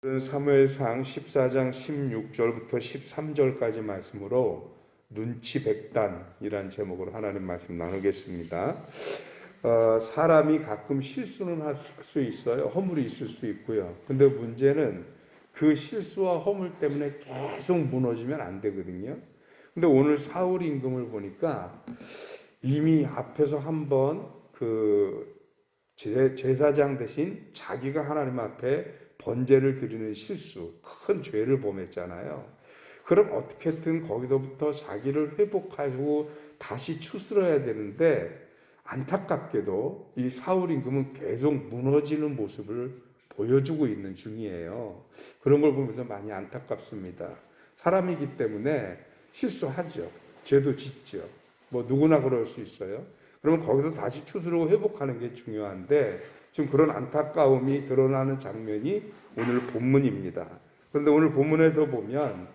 사무엘상 14장 16절부터 13절까지 말씀으로 눈치백단이란 제목으로 하나님 말씀 나누겠습니다. 사람이 가끔 실수는 할 수 있어요. 허물이 있을 수 있고요. 근데 문제는 그 실수와 허물 때문에 계속 무너지면 안 되거든요. 근데 오늘 사울 임금을 보니까 이미 앞에서 한번 제사장 대신 자기가 하나님 앞에 번제를 드리는 실수, 큰 죄를 범했잖아요. 그럼 어떻게든 거기서부터 자기를 회복하고 다시 추스러야 되는데 안타깝게도 이 사울 임금은 계속 무너지는 모습을 보여주고 있는 중이에요. 그런 걸 보면서 많이 안타깝습니다. 사람이기 때문에 실수하죠. 죄도 짓죠. 뭐 누구나 그럴 수 있어요. 그러면 거기서 다시 추스르고 회복하는 게 중요한데 지금 그런 안타까움이 드러나는 장면이 오늘 본문입니다. 그런데 오늘 본문에서 보면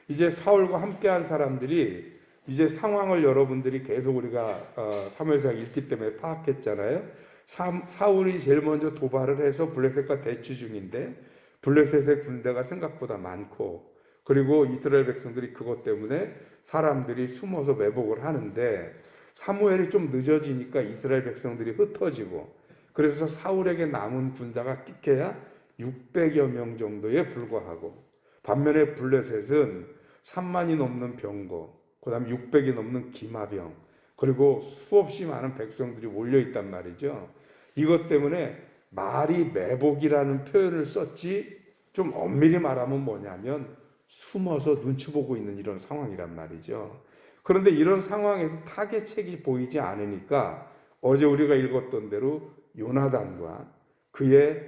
이제 사울과 함께한 사람들이 이제 상황을 여러분들이 계속 우리가 사무엘상 읽기 때문에 파악했잖아요. 사울이 제일 먼저 도발을 해서 블레셋과 대치 중인데 블레셋의 군대가 생각보다 많고 그리고 이스라엘 백성들이 그것 때문에 사람들이 숨어서 매복을 하는데 사무엘이 좀 늦어지니까 이스라엘 백성들이 흩어지고 그래서 사울에게 남은 군사가 끼케야 600여 명 정도에 불과하고 반면에 블레셋은 3만이 넘는 병거, 그 다음에 600이 넘는 기마병, 그리고 수없이 많은 백성들이 몰려있단 말이죠. 이것 때문에 말이 매복이라는 표현을 썼지 좀 엄밀히 말하면 뭐냐면 숨어서 눈치 보고 있는 이런 상황이란 말이죠. 그런데 이런 상황에서 타겟책이 보이지 않으니까 어제 우리가 읽었던 대로 요나단과 그의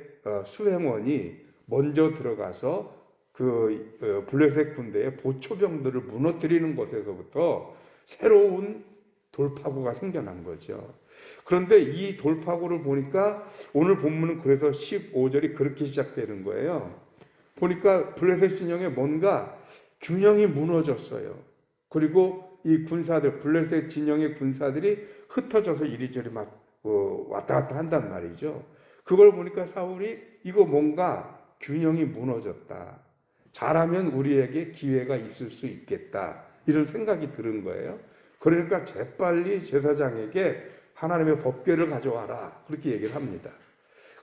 수행원이 먼저 들어가서 블레셋 군대의 보초병들을 무너뜨리는 것에서부터 새로운 돌파구가 생겨난 거죠. 그런데 이 돌파구를 보니까 오늘 본문은 그래서 15절이 그렇게 시작되는 거예요. 보니까 블레셋 진영에 뭔가 균형이 무너졌어요. 그리고 이 군사들, 블레셋 진영의 군사들이 흩어져서 이리저리 막 왔다 갔다 한단 말이죠. 그걸 보니까 사울이 이거 뭔가 균형이 무너졌다. 잘하면 우리에게 기회가 있을 수 있겠다. 이런 생각이 드는 거예요. 그러니까 재빨리 제사장에게 하나님의 법궤를 가져와라. 그렇게 얘기를 합니다.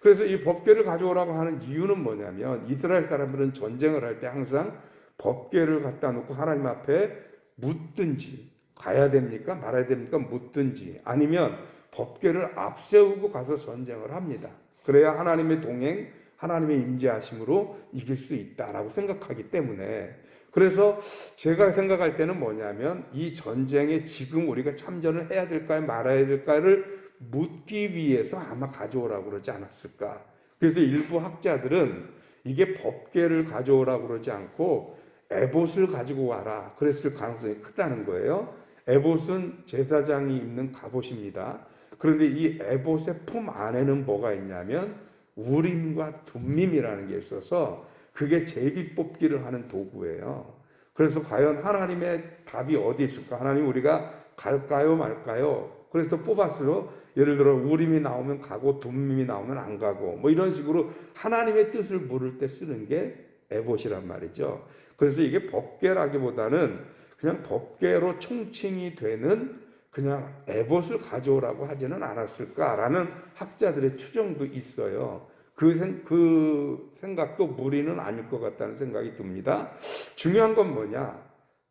그래서 이 법궤를 가져오라고 하는 이유는 뭐냐면 이스라엘 사람들은 전쟁을 할 때 항상 법궤를 갖다 놓고 하나님 앞에 묻든지 가야 됩니까? 말아야 됩니까? 묻든지 아니면 법궤를 앞세우고 가서 전쟁을 합니다. 그래야 하나님의 동행, 하나님의 임재하심으로 이길 수 있다라고 생각하기 때문에 그래서 제가 생각할 때는 뭐냐면 이 전쟁에 지금 우리가 참전을 해야 될까요? 말아야 될까를 묻기 위해서 아마 가져오라고 그러지 않았을까. 그래서 일부 학자들은 이게 법궤를 가져오라고 그러지 않고 에봇을 가지고 와라. 그랬을 가능성이 크다는 거예요. 에봇은 제사장이 입는 갑옷입니다. 그런데 이 에봇의 품 안에는 뭐가 있냐면 우림과 둠밈이라는 게 있어서 그게 제비 뽑기를 하는 도구예요. 그래서 과연 하나님의 답이 어디 있을까? 하나님 우리가 갈까요 말까요? 그래서 뽑았어요. 예를 들어 우림이 나오면 가고 둠밈이 나오면 안 가고 뭐 이런 식으로 하나님의 뜻을 물을 때 쓰는 게 에봇이란 말이죠. 그래서 이게 법궤라기보다는 그냥 법궤로 총칭이 되는 그냥 에봇을 가져오라고 하지는 않았을까라는 학자들의 추정도 있어요. 그 생각도 무리는 아닐 것 같다는 생각이 듭니다. 중요한 건 뭐냐?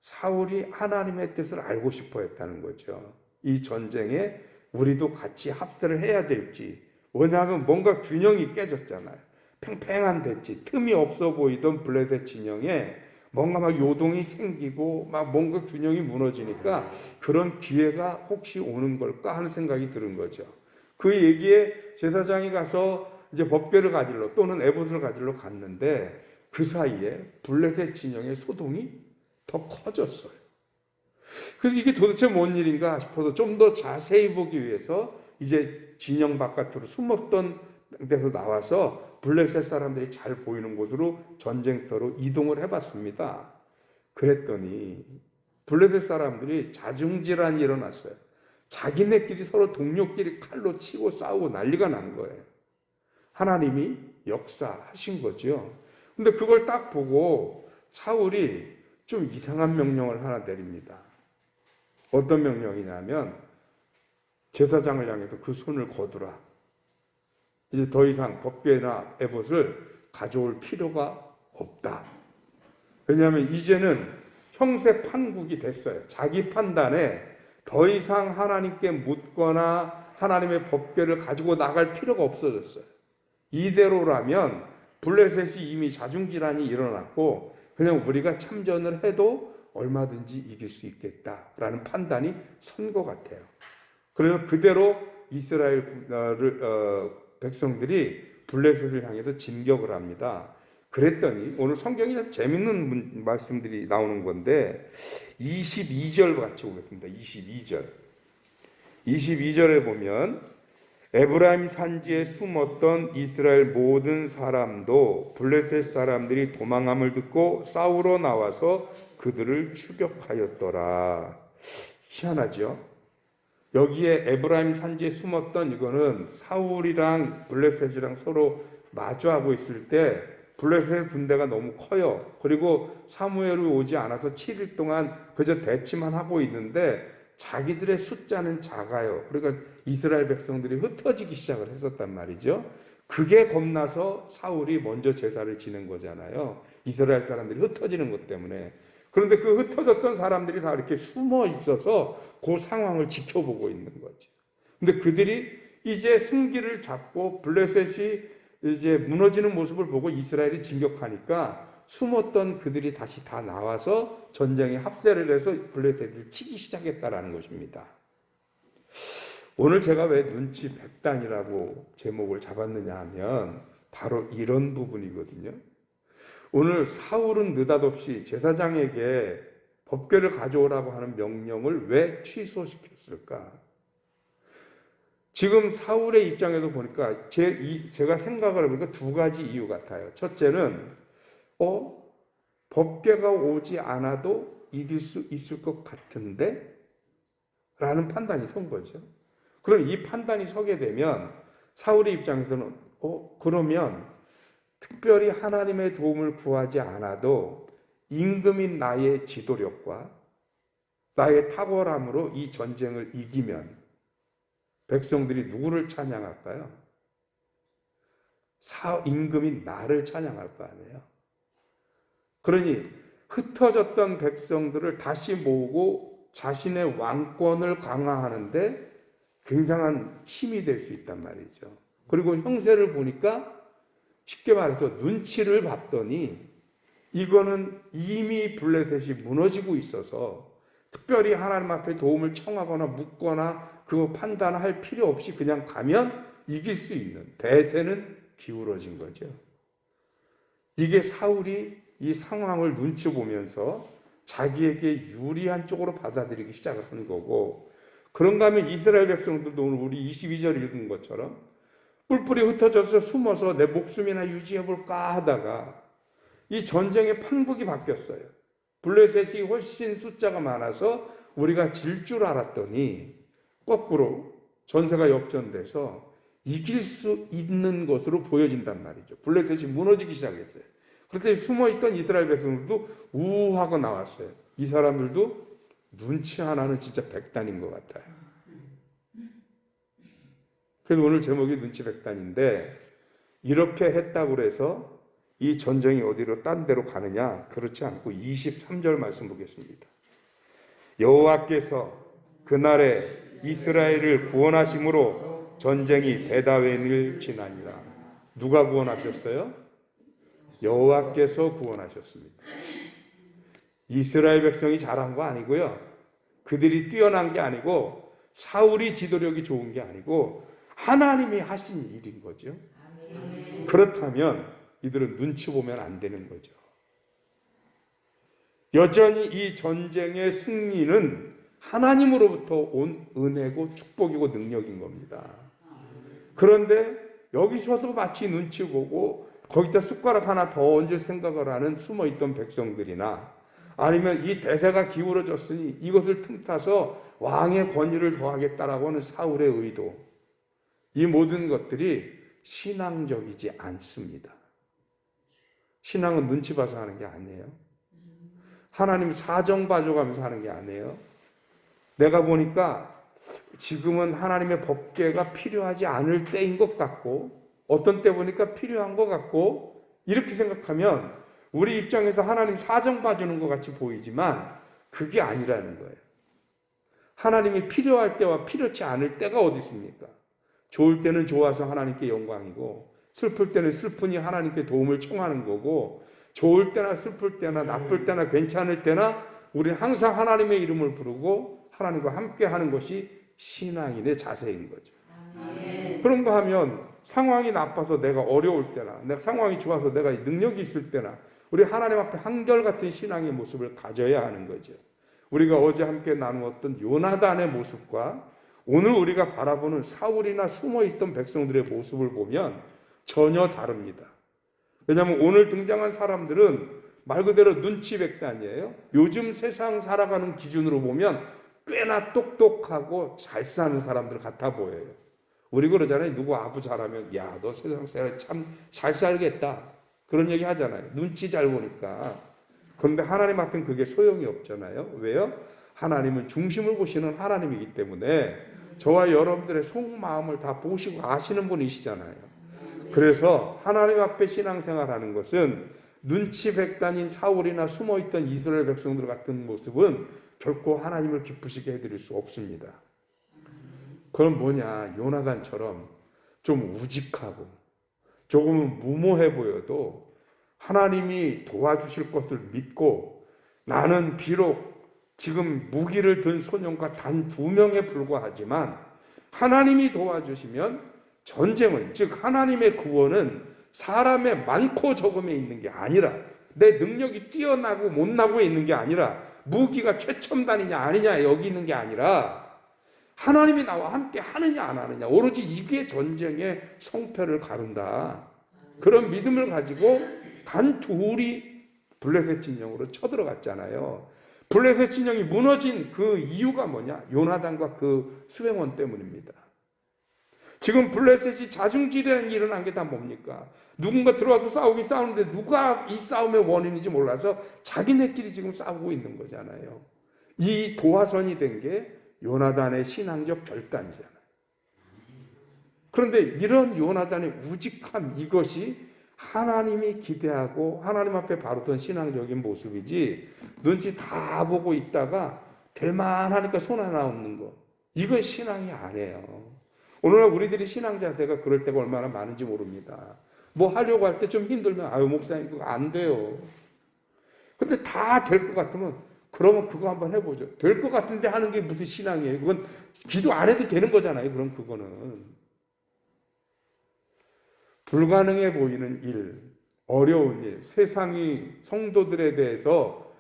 사울이 하나님의 뜻을 알고 싶어 했다는 거죠. 이 전쟁에 우리도 같이 합세를 해야 될지. 왜냐하면 뭔가 균형이 깨졌잖아요. 팽팽한 대치, 틈이 없어 보이던 블레셋 진영에 뭔가 막 요동이 생기고 막 뭔가 균형이 무너지니까 그런 기회가 혹시 오는 걸까 하는 생각이 드는 거죠. 그 얘기에 제사장이 가서 이제 법궤를 가지러 또는 에봇을 가지러 갔는데 그 사이에 블레셋 진영의 소동이 더 커졌어요. 그래서 이게 도대체 뭔 일인가 싶어서 좀 더 자세히 보기 위해서 이제 진영 바깥으로 숨었던 데서 나와서 블레셋 사람들이 잘 보이는 곳으로 전쟁터로 이동을 해봤습니다. 그랬더니 블레셋 사람들이 자중질환이 일어났어요. 자기네끼리 서로 동료끼리 칼로 치고 싸우고 난리가 난 거예요. 하나님이 역사하신 거죠. 근데 그걸 딱 보고 사울이 좀 이상한 명령을 하나 내립니다. 어떤 명령이냐면 제사장을 향해서 그 손을 거두라. 이제 더 이상 법궤나 에봇을 가져올 필요가 없다. 왜냐하면 이제는 형세 판국이 됐어요. 자기 판단에 더 이상 하나님께 묻거나 하나님의 법궤를 가지고 나갈 필요가 없어졌어요. 이대로라면 블레셋이 이미 자중질환이 일어났고 그냥 우리가 참전을 해도 얼마든지 이길 수 있겠다라는 판단이 선 것 같아요. 그래서 그대로 이스라엘 백성들이 블레셋을 향해서 진격을 합니다. 그랬더니 오늘 성경이 참 재밌는 말씀들이 나오는 건데 22절 같이 보겠습니다. 22절에 보면 에브라임 산지에 숨었던 이스라엘 모든 사람도 블레셋 사람들이 도망함을 듣고 싸우러 나와서 그들을 추격하였더라. 희한하죠? 여기에 에브라임 산지에 숨었던 이거는 사울이랑 블레셋이랑 서로 마주하고 있을 때 블레셋 군대가 너무 커요. 그리고 사무엘이 오지 않아서 7일 동안 그저 대치만 하고 있는데 자기들의 숫자는 작아요. 그러니까 이스라엘 백성들이 흩어지기 시작을 했었단 말이죠. 그게 겁나서 사울이 먼저 제사를 지낸 거잖아요. 이스라엘 사람들이 흩어지는 것 때문에. 그런데 그 흩어졌던 사람들이 다 이렇게 숨어 있어서 그 상황을 지켜보고 있는 거죠. 근데 그들이 이제 승기를 잡고 블레셋이 이제 무너지는 모습을 보고 이스라엘이 진격하니까 숨었던 그들이 다시 다 나와서 전쟁에 합세를 해서 블레셋을 치기 시작했다라는 것입니다. 오늘 제가 왜 눈치 백단이라고 제목을 잡았느냐 하면 바로 이런 부분이거든요. 오늘 사울은 느닷없이 제사장에게 법궤를 가져오라고 하는 명령을 왜 취소시켰을까? 지금 사울의 입장에서 보니까 제가 생각을 해보니까 두 가지 이유 같아요. 첫째는 법궤가 오지 않아도 이길 수 있을 것 같은데? 라는 판단이 선 거죠. 그럼 이 판단이 서게 되면 사울의 입장에서는 그러면 특별히 하나님의 도움을 구하지 않아도 임금인 나의 지도력과 나의 탁월함으로 이 전쟁을 이기면 백성들이 누구를 찬양할까요? 임금인 나를 찬양할 거 아니에요. 그러니 흩어졌던 백성들을 다시 모으고 자신의 왕권을 강화하는데 굉장한 힘이 될 수 있단 말이죠. 그리고 형세를 보니까 쉽게 말해서 눈치를 봤더니 이거는 이미 블레셋이 무너지고 있어서 특별히 하나님 앞에 도움을 청하거나 묻거나 그 판단할 필요 없이 그냥 가면 이길 수 있는 대세는 기울어진 거죠. 이게 사울이 이 상황을 눈치 보면서 자기에게 유리한 쪽으로 받아들이기 시작을 한 거고, 그런가 하면 이스라엘 백성들도 오늘 우리 22절 읽은 것처럼 뿔뿔이 흩어져서 숨어서 내 목숨이나 유지해볼까 하다가 이 전쟁의 판국이 바뀌었어요. 블레셋이 훨씬 숫자가 많아서 우리가 질 줄 알았더니 거꾸로 전세가 역전돼서 이길 수 있는 것으로 보여진단 말이죠. 블레셋이 무너지기 시작했어요. 그때 숨어있던 이스라엘 백성들도 우하고 나왔어요. 이 사람들도 눈치 하나는 진짜 백단인 것 같아요. 그래서 오늘 제목이 눈치 백단인데, 이렇게 했다고 해서 이 전쟁이 어디로 딴 데로 가느냐? 그렇지 않고 23절 말씀 보겠습니다. 여호와께서 그날에 이스라엘을 구원하심으로 전쟁이 베다웬을 지나니라. 누가 구원하셨어요? 여호와께서 구원하셨습니다. 이스라엘 백성이 잘한 거 아니고요. 그들이 뛰어난 게 아니고 사울이 지도력이 좋은 게 아니고 하나님이 하신 일인 거죠. 그렇다면 이들은 눈치 보면 안 되는 거죠. 여전히 이 전쟁의 승리는 하나님으로부터 온 은혜고 축복이고 능력인 겁니다. 그런데 여기서도 마치 눈치 보고 거기다 숟가락 하나 더 얹을 생각을 하는 숨어있던 백성들이나 아니면 이 대세가 기울어졌으니 이것을 틈타서 왕의 권위를 더하겠다라고 하는 사울의 의도, 이 모든 것들이 신앙적이지 않습니다. 신앙은 눈치 봐서 하는 게 아니에요. 하나님 사정 봐줘가면서 하는 게 아니에요. 내가 보니까 지금은 하나님의 법궤가 필요하지 않을 때인 것 같고, 어떤 때 보니까 필요한 것 같고, 이렇게 생각하면 우리 입장에서 하나님 사정 봐주는 것 같이 보이지만 그게 아니라는 거예요. 하나님이 필요할 때와 필요치 않을 때가 어디 있습니까? 좋을 때는 좋아서 하나님께 영광이고, 슬플 때는 슬프니 하나님께 도움을 청하는 거고, 좋을 때나 슬플 때나 나쁠 때나 괜찮을 때나 우리는 항상 하나님의 이름을 부르고 하나님과 함께 하는 것이 신앙인의 자세인 거죠. 그런가 하면 상황이 나빠서 내가 어려울 때나 내 상황이 좋아서 내가 능력이 있을 때나 우리 하나님 앞에 한결같은 신앙의 모습을 가져야 하는 거죠. 우리가 어제 함께 나누었던 요나단의 모습과 오늘 우리가 바라보는 사울이나 숨어있던 백성들의 모습을 보면 전혀 다릅니다. 왜냐하면 오늘 등장한 사람들은 말 그대로 눈치 백단이에요. 요즘 세상 살아가는 기준으로 보면 꽤나 똑똑하고 잘 사는 사람들 같아 보여요. 우리 그러잖아요. 누구 아부 잘하면 야, 너 세상 살아 참 잘 살겠다. 그런 얘기 하잖아요. 눈치 잘 보니까. 그런데 하나님 앞엔 그게 소용이 없잖아요. 왜요? 하나님은 중심을 보시는 하나님이기 때문에 저와 여러분들의 속마음을 다 보시고 아시는 분이시잖아요. 그래서 하나님 앞에 신앙생활하는 것은 눈치 백단인 사울이나 숨어있던 이스라엘 백성들 같은 모습은 결코 하나님을 기쁘시게 해드릴 수 없습니다. 그럼 뭐냐, 요나단처럼 좀 우직하고 조금은 무모해 보여도 하나님이 도와주실 것을 믿고 나는 비록 지금 무기를 든 소년과 단 2명에 불과하지만 하나님이 도와주시면 전쟁은, 즉 하나님의 구원은 사람의 많고 적음에 있는 게 아니라 내 능력이 뛰어나고 못나고에 있는 게 아니라 무기가 최첨단이냐 아니냐 여기 있는 게 아니라 하나님이 나와 함께 하느냐 안 하느냐 오로지 이게 전쟁의 성패를 가른다. 그런 믿음을 가지고 단 둘이 블레셋 진영으로 쳐들어갔잖아요. 블레셋 진영이 무너진 그 이유가 뭐냐? 요나단과 그 수행원 때문입니다. 지금 블레셋이 자중질환이 일어난 게 다 뭡니까? 누군가 들어와서 싸우는데 누가 이 싸움의 원인인지 몰라서 자기네끼리 지금 싸우고 있는 거잖아요. 이 도화선이 된 게 요나단의 신앙적 결단이잖아요. 그런데 이런 요나단의 우직함, 이것이 하나님이 기대하고 하나님 앞에 바르던 신앙적인 모습이지, 눈치 다 보고 있다가 될만하니까 손 하나 없는 거, 이건 신앙이 아니에요. 오늘날 우리들이 신앙 자세가 그럴 때가 얼마나 많은지 모릅니다. 뭐 하려고 할 때 좀 힘들면 아유 목사님 그거 안 돼요. 근데 다 될 것 같으면 그러면 그거 한번 해보죠. 될 것 같은데 하는 게 무슨 신앙이에요? 그건 기도 안 해도 되는 거잖아요. 그럼 그거는 불가능해 보이는 일, 어려운 일, 세상이 성도들에 대해서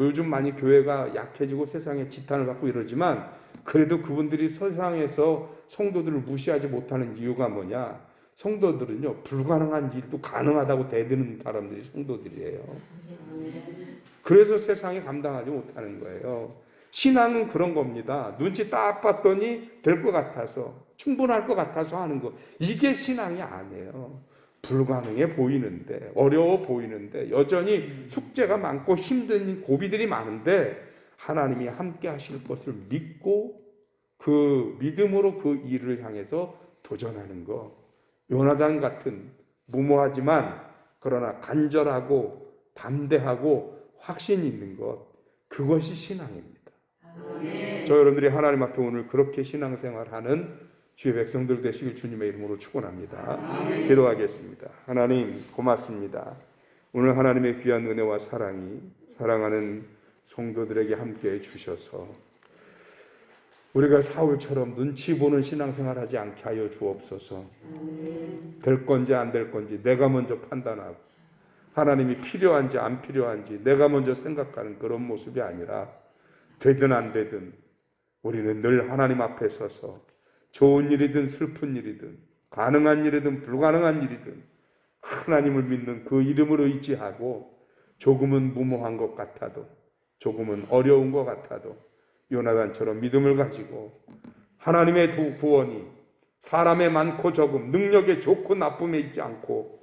요즘 많이 교회가 약해지고 세상에 지탄을 받고 이러지만 그래도 그분들이 세상에서 성도들을 무시하지 못하는 이유가 뭐냐? 성도들은요, 불가능한 일도 가능하다고 대드는 사람들이 성도들이에요. 그래서 세상이 감당하지 못하는 거예요. 신앙은 그런 겁니다. 눈치 딱 봤더니 될 것 같아서, 충분할 것 같아서 하는 거. 이게 신앙이 아니에요. 불가능해 보이는데, 어려워 보이는데, 여전히 숙제가 많고 힘든 고비들이 많은데 하나님이 함께 하실 것을 믿고 그 믿음으로 그 일을 향해서 도전하는 거. 요나단 같은 무모하지만 그러나 간절하고 담대하고 확신 있는 것, 그것이 신앙입니다. 저 여러분들이 하나님 앞에 오늘 그렇게 신앙생활하는 주의 백성들 되시길 주님의 이름으로 축원합니다. 기도하겠습니다. 하나님 고맙습니다. 오늘 하나님의 귀한 은혜와 사랑이 사랑하는 성도들에게 함께 주셔서 우리가 사울처럼 눈치 보는 신앙생활하지 않게 하여 주옵소서. 될 건지 안 될 건지 내가 먼저 판단하고 하나님이 필요한지 안 필요한지 내가 먼저 생각하는 그런 모습이 아니라 되든 안 되든 우리는 늘 하나님 앞에 서서 좋은 일이든 슬픈 일이든 가능한 일이든 불가능한 일이든 하나님을 믿는 그 이름을 의지하고 조금은 무모한 것 같아도 조금은 어려운 것 같아도 요나단처럼 믿음을 가지고 하나님의 구원이 사람의 많고 적음, 능력에 좋고 나쁨에 있지 않고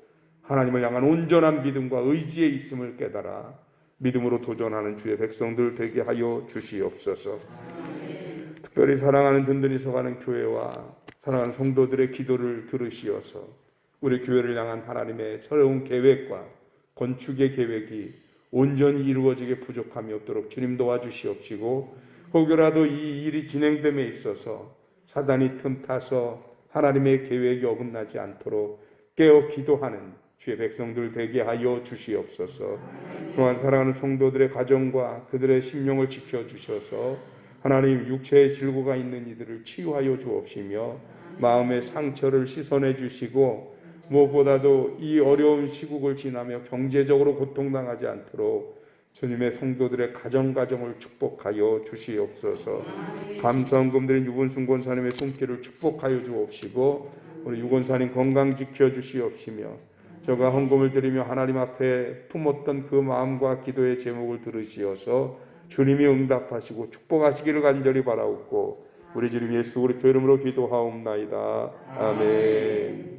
하나님을 향한 온전한 믿음과 의지에 있음을 깨달아 믿음으로 도전하는 주의 백성들 되게 하여 주시옵소서. 특별히 사랑하는 든든히 서가는 교회와 사랑하는 성도들의 기도를 들으시어서 우리 교회를 향한 하나님의 새로운 계획과 건축의 계획이 온전히 이루어지게 부족함이 없도록 주님 도와주시옵시고, 혹여라도 이 일이 진행됨에 있어서 사단이 틈타서 하나님의 계획이 어긋나지 않도록 깨어 기도하는 주의 백성들 되게 하여 주시옵소서. 또한 사랑하는 성도들의 가정과 그들의 심령을 지켜주셔서 하나님 육체의 질고가 있는 이들을 치유하여 주옵시며 마음의 상처를 씻어내 주시고, 무엇보다도 이 어려운 시국을 지나며 경제적으로 고통당하지 않도록 주님의 성도들의 가정을 축복하여 주시옵소서. 감사헌금 드린 유건순 권사님의 손길을 축복하여 주옵시고, 우리 유건사님 건강 지켜주시옵시며, 저가 헌금을 드리며 하나님 앞에 품었던 그 마음과 기도의 제목을 들으시어서 주님이 응답하시고 축복하시기를 간절히 바라옵고 우리 주님 예수 그리스도 이름으로 기도하옵나이다. 아멘.